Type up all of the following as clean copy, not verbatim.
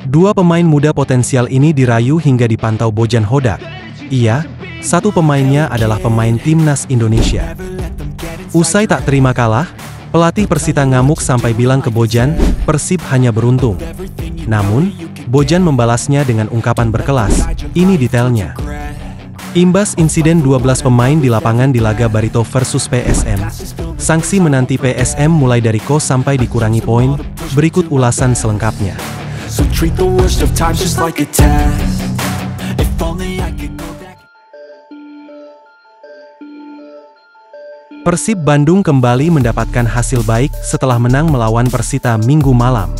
Dua pemain muda potensial ini dirayu hingga dipantau Bojan Hodak. Iya, satu pemainnya adalah pemain timnas Indonesia. Usai tak terima kalah, pelatih Persita ngamuk sampai bilang ke Bojan, Persib hanya beruntung. Namun, Bojan membalasnya dengan ungkapan berkelas. Ini detailnya. Imbas insiden 12 pemain di lapangan di laga Barito versus PSM, sanksi menanti PSM mulai dari kos sampai dikurangi poin. Berikut ulasan selengkapnya. Persib Bandung kembali mendapatkan hasil baik setelah menang melawan Persita Minggu malam.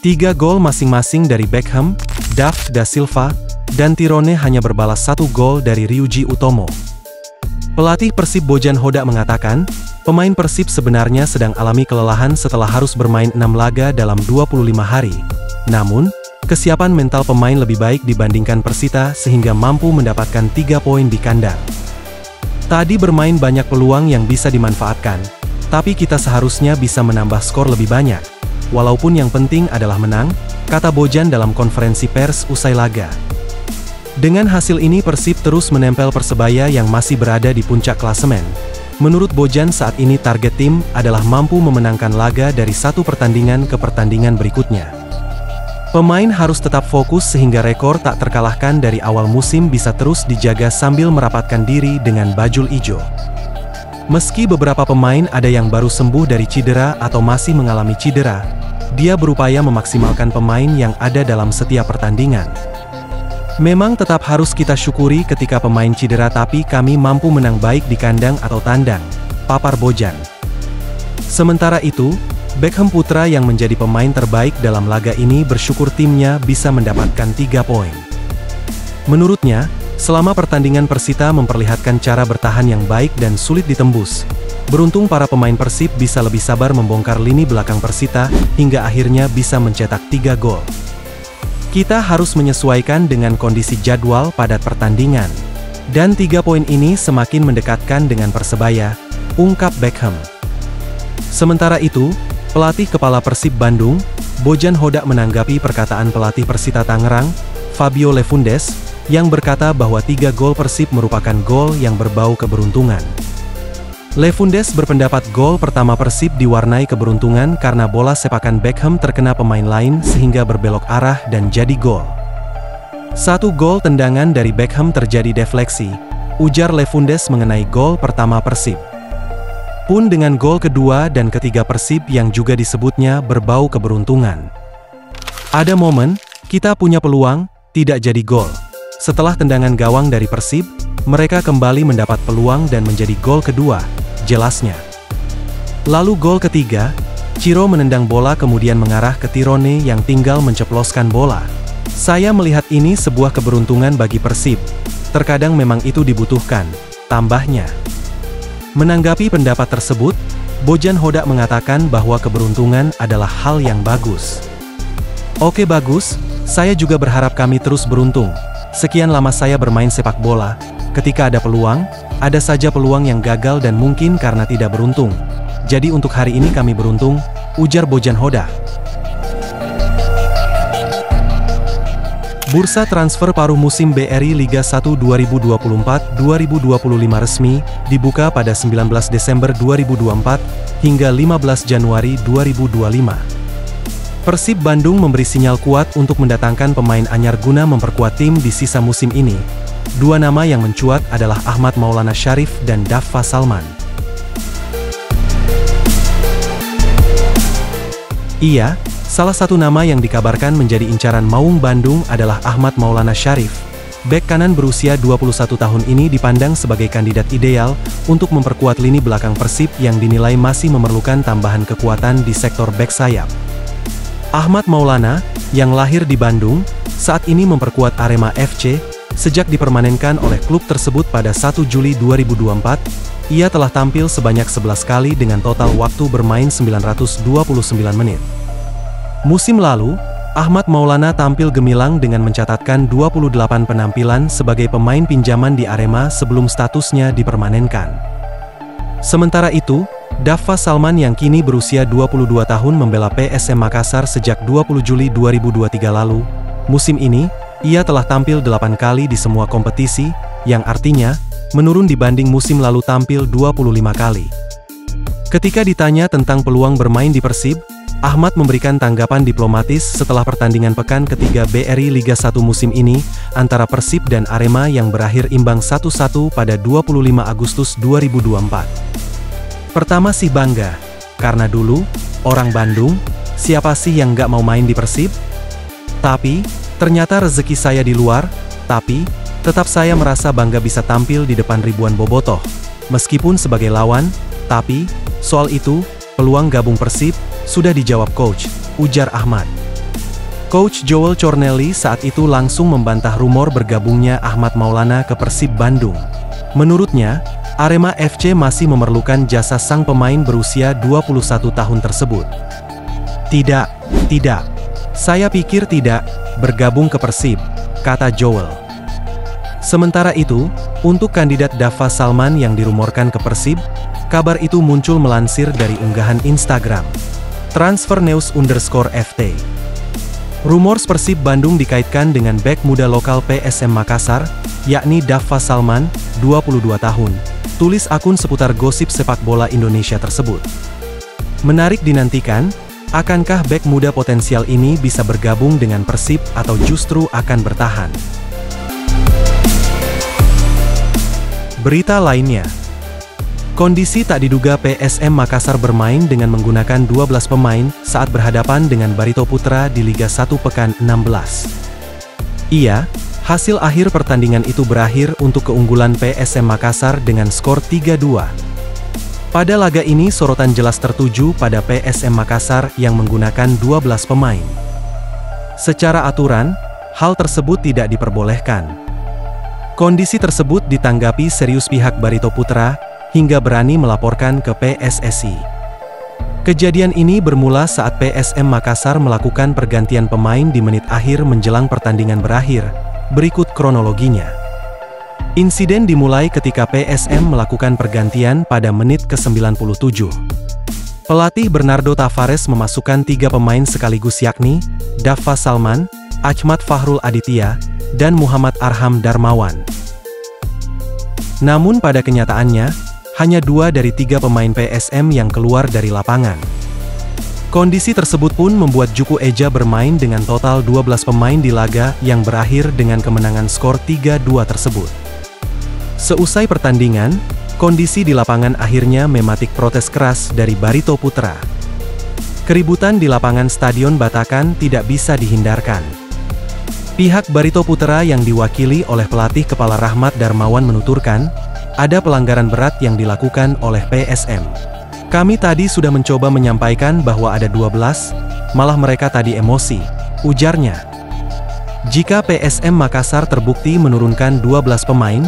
3 gol masing-masing dari Beckham, David da Silva, dan Tirone hanya berbalas 1 gol dari Ryuji Utomo. Pelatih Persib Bojan Hodak mengatakan, pemain Persib sebenarnya sedang alami kelelahan setelah harus bermain 6 laga dalam 25 hari. Namun, kesiapan mental pemain lebih baik dibandingkan Persita sehingga mampu mendapatkan 3 poin di kandang. Tadi bermain banyak peluang yang bisa dimanfaatkan, tapi kita seharusnya bisa menambah skor lebih banyak. Walaupun yang penting adalah menang, kata Bojan dalam konferensi pers usai laga. Dengan hasil ini Persib terus menempel Persebaya yang masih berada di puncak klasemen. Menurut Bojan saat ini target tim adalah mampu memenangkan laga dari satu pertandingan ke pertandingan berikutnya. Pemain harus tetap fokus sehingga rekor tak terkalahkan dari awal musim bisa terus dijaga sambil merapatkan diri dengan bajul ijo. Meski beberapa pemain ada yang baru sembuh dari cedera atau masih mengalami cedera, dia berupaya memaksimalkan pemain yang ada dalam setiap pertandingan. Memang tetap harus kita syukuri ketika pemain cedera tapi kami mampu menang baik di kandang atau tandang, papar Bojan. Sementara itu, Beckham Putra yang menjadi pemain terbaik dalam laga ini bersyukur timnya bisa mendapatkan 3 poin. Menurutnya, selama pertandingan Persita memperlihatkan cara bertahan yang baik dan sulit ditembus. Beruntung para pemain Persib bisa lebih sabar membongkar lini belakang Persita hingga akhirnya bisa mencetak 3 gol. Kita harus menyesuaikan dengan kondisi jadwal padat pertandingan. Dan 3 poin ini semakin mendekatkan dengan Persebaya, ungkap Beckham. Sementara itu, pelatih kepala Persib Bandung, Bojan Hodak menanggapi perkataan pelatih Persita Tangerang, Fabio Lefundes, yang berkata bahwa 3 gol Persib merupakan gol yang berbau keberuntungan. Lefundes berpendapat gol pertama Persib diwarnai keberuntungan karena bola sepakan Beckham terkena pemain lain sehingga berbelok arah dan jadi gol. 1 gol tendangan dari Beckham terjadi defleksi, ujar Lefundes mengenai gol pertama Persib. Pun dengan gol kedua dan ketiga Persib yang juga disebutnya berbau keberuntungan. Ada momen, kita punya peluang, tidak jadi gol. Setelah tendangan gawang dari Persib, mereka kembali mendapat peluang dan menjadi gol kedua, jelasnya. Lalu gol ketiga, Ciro menendang bola kemudian mengarah ke Tirone yang tinggal menceploskan bola. Saya melihat ini sebuah keberuntungan bagi Persib. Terkadang memang itu dibutuhkan, tambahnya. Menanggapi pendapat tersebut, Bojan Hodak mengatakan bahwa keberuntungan adalah hal yang bagus. Oke bagus, saya juga berharap kami terus beruntung. Sekian lama saya bermain sepak bola, ketika ada peluang, ada saja peluang yang gagal dan mungkin karena tidak beruntung. Jadi untuk hari ini kami beruntung, ujar Bojan Hodak. Bursa transfer paruh musim BRI Liga 1 2024-2025 resmi dibuka pada 19 Desember 2024 hingga 15 Januari 2025. Persib Bandung memberi sinyal kuat untuk mendatangkan pemain anyar guna memperkuat tim di sisa musim ini. 2 nama yang mencuat adalah Ahmad Maulana Syarif dan Daffa Salman. Iya, salah satu nama yang dikabarkan menjadi incaran Maung Bandung adalah Ahmad Maulana Syarif. Bek kanan berusia 21 tahun ini dipandang sebagai kandidat ideal untuk memperkuat lini belakang Persib yang dinilai masih memerlukan tambahan kekuatan di sektor bek sayap. Ahmad Maulana, yang lahir di Bandung, saat ini memperkuat Arema FC. Sejak dipermanenkan oleh klub tersebut pada 1 Juli 2024, ia telah tampil sebanyak 11 kali dengan total waktu bermain 929 menit. Musim lalu, Ahmad Maulana tampil gemilang dengan mencatatkan 28 penampilan sebagai pemain pinjaman di Arema sebelum statusnya dipermanenkan. Sementara itu, Daffa Salman yang kini berusia 22 tahun membela PSM Makassar sejak 20 Juli 2023 lalu. Musim ini, ia telah tampil 8 kali di semua kompetisi, yang artinya, menurun dibanding musim lalu tampil 25 kali. Ketika ditanya tentang peluang bermain di Persib, Ahmad memberikan tanggapan diplomatis setelah pertandingan pekan ketiga BRI Liga 1 musim ini, antara Persib dan Arema yang berakhir imbang 1-1 pada 25 Agustus 2024. Pertama sih bangga, karena dulu, orang Bandung, siapa sih yang nggak mau main di Persib? Tapi, ternyata rezeki saya di luar, tapi, tetap saya merasa bangga bisa tampil di depan ribuan bobotoh. Meskipun sebagai lawan, tapi, soal itu, peluang gabung Persib, sudah dijawab Coach, ujar Ahmad. Coach Joel Corneli saat itu langsung membantah rumor bergabungnya Ahmad Maulana ke Persib Bandung. Menurutnya, Arema FC masih memerlukan jasa sang pemain berusia 21 tahun tersebut. Tidak. Saya pikir tidak, bergabung ke Persib, kata Joel. Sementara itu, untuk kandidat Daffa Salman yang dirumorkan ke Persib, kabar itu muncul melansir dari unggahan Instagram transfernews_ft. Rumors Persib Bandung dikaitkan dengan bek muda lokal PSM Makassar, yakni Daffa Salman, 22 tahun. Tulis akun seputar gosip sepak bola Indonesia tersebut. Menarik dinantikan, akankah bek muda potensial ini bisa bergabung dengan Persib atau justru akan bertahan? Berita lainnya. Kondisi tak diduga PSM Makassar bermain dengan menggunakan 12 pemain saat berhadapan dengan Barito Putra di Liga 1 pekan 16. Hasil akhir pertandingan itu berakhir untuk keunggulan PSM Makassar dengan skor 3-2. Pada laga ini sorotan jelas tertuju pada PSM Makassar yang menggunakan 12 pemain. Secara aturan, hal tersebut tidak diperbolehkan. Kondisi tersebut ditanggapi serius pihak Barito Putra, hingga berani melaporkan ke PSSI. Kejadian ini bermula saat PSM Makassar melakukan pergantian pemain di menit akhir menjelang pertandingan berakhir. Berikut kronologinya. Insiden dimulai ketika PSM melakukan pergantian pada menit ke-97. Pelatih Bernardo Tavares memasukkan 3 pemain sekaligus yakni Daffa Salman, Ahmad Fahrul Aditya, dan Muhammad Arham Darmawan. Namun pada kenyataannya, hanya 2 dari 3 pemain PSM yang keluar dari lapangan. Kondisi tersebut pun membuat Juku Eja bermain dengan total 12 pemain di laga yang berakhir dengan kemenangan skor 3-2 tersebut. Seusai pertandingan, kondisi di lapangan akhirnya mematik protes keras dari Barito Putra. Keributan di lapangan Stadion Batakan tidak bisa dihindarkan. Pihak Barito Putra yang diwakili oleh pelatih kepala Rahmat Darmawan menuturkan, ada pelanggaran berat yang dilakukan oleh PSM. Kami tadi sudah mencoba menyampaikan bahwa ada 12, malah mereka tadi emosi, ujarnya. Jika PSM Makassar terbukti menurunkan 12 pemain,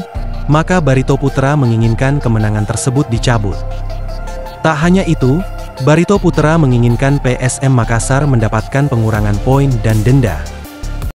maka Barito Putra menginginkan kemenangan tersebut dicabut. Tak hanya itu, Barito Putra menginginkan PSM Makassar mendapatkan pengurangan poin dan denda.